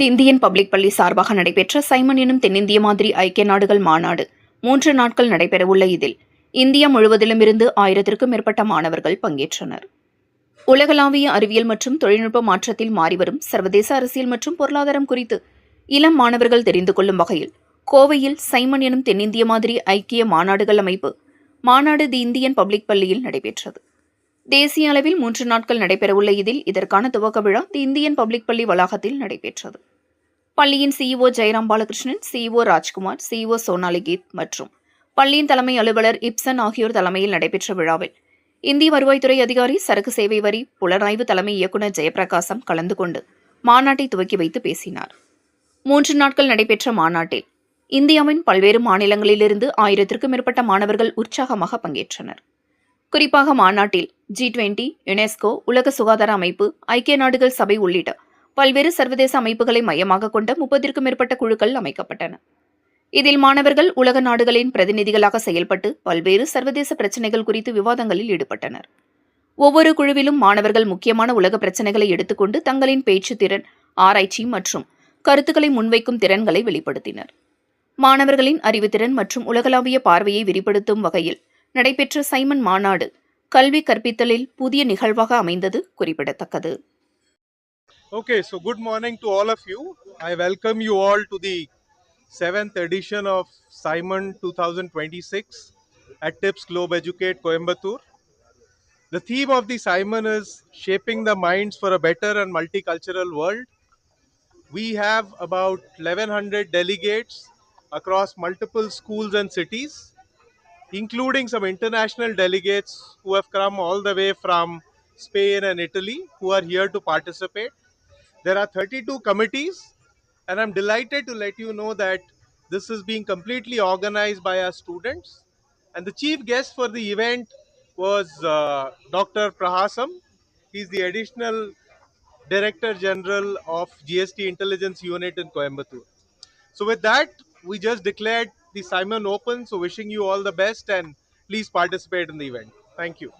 தி Indian public பள்ளி சார்பாக நடைபெற்ற சைமன் எனும் தென்னிந்திய மாதிரி ஐக்கிய நாடுகள் மாநாடு 3 நாட்கள் நடைபெறவுள்ள இதில் இந்தியா முழுவதிலுமிருந்து 1000க்கும் மேற்பட்ட மாணவர்கள் பங்கேற்றனர். உலகளாவிய அறிவியல் மற்றும் தொழில்நுட்ப மாற்றத்தில் மாறிவரும் சர்வதேச அரசியல் மற்றும் பொருளாதாரம் குறித்து இளம் மாணவர்கள் தெரிந்து கொள்ளும் வகையில் கோவையில் சைமன் எனும் தென்னிந்திய மாதிரி ஐக்கிய மாநாடுகள் அமைப்பு மாநாடு தி இந்தியன் பப்ளிக் பள்ளியில் நடைபெற்றது. தேசிய அளவில் 3 நாட்கள் நடைபெறவுள்ள இதில் இதற்கான துவக்க விழா தி இந்தியன் பப்ளிக் பள்ளி வளாகத்தில் நடைபெற்றது. பள்ளியின் CEO Jayaram Balakrishnan, CEO Rajkumar, CEO Sonali Keith மற்றும் பள்ளியின் தலைமை அலுவலர் இப்சன் ஆகியோர் தலைமையில் நடைபெற்ற விழாவில் இந்திய வருவாய்த்துறை அதிகாரி, சரக்கு சேவை வரி புலனாய்வு தலைமை இயக்குநர் ஜெயபிரகாசம் கலந்து கொண்டு மாநாட்டை துவக்கி வைத்து பேசினார். 3 நாட்கள் நடைபெற்ற மாநாட்டில் இந்தியாவின் பல்வேறு மாநிலங்களிலிருந்து 1000க்கும் மேற்பட்ட மாணவர்கள் உற்சாகமாக பங்கேற்றனர். குறிப்பாக மாநாட்டில் G20, யுனெஸ்கோ, உலக சுகாதார அமைப்பு, ஐக்கிய நாடுகள் சபை உள்ளிட்ட பல்வேறு சர்வதேச அமைப்புகளை மையமாக கொண்ட 30க்கும் மேற்பட்ட குழுக்கள் அமைக்கப்பட்டன. இதில் மாணவர்கள் உலக நாடுகளின் பிரதிநிதிகளாக செயல்பட்டு பல்வேறு சர்வதேச பிரச்சினைகள் குறித்து விவாதங்களில் ஈடுபட்டனர். ஒவ்வொரு குழுவிலும் மாணவர்கள் முக்கியமான உலக பிரச்சினைகளை எடுத்துக்கொண்டு தங்களின் பேச்சு திறன், ஆராய்ச்சி மற்றும் கருத்துக்களை முன்வைக்கும் திறன்களை வெளிப்படுத்தினர். மாணவர்களின் அறிவுத்திறன் மற்றும் உலகளாவிய பார்வையை விரிவுபடுத்தும் வகையில் நடைபெற்ற சைமன் மாநாடு கல்வி கற்பித்தலில் புதிய நிகழ்வாக அமைந்தது குறிப்பிடத்தக்கது. Okay, so good morning to all of you. I welcome you all to the 7th edition of Simon 2026 at TIPS Globe Educate Coimbatore. The theme of the Simon is shaping the minds for a better and multicultural world. We have about 1100 delegates across multiple schools and cities, including some international delegates who have come all the way from Spain and Italy, who are here to participate. There are 32 committees, and I'm delighted to let you know that this is being completely organized by our students. And the chief guest for the event was Dr. Prahasam. He's the additional Director General of GST Intelligence Unit in Coimbatore. So with that, we just declared the Simon open. So wishing you all the best and please participate in the event. Thank you.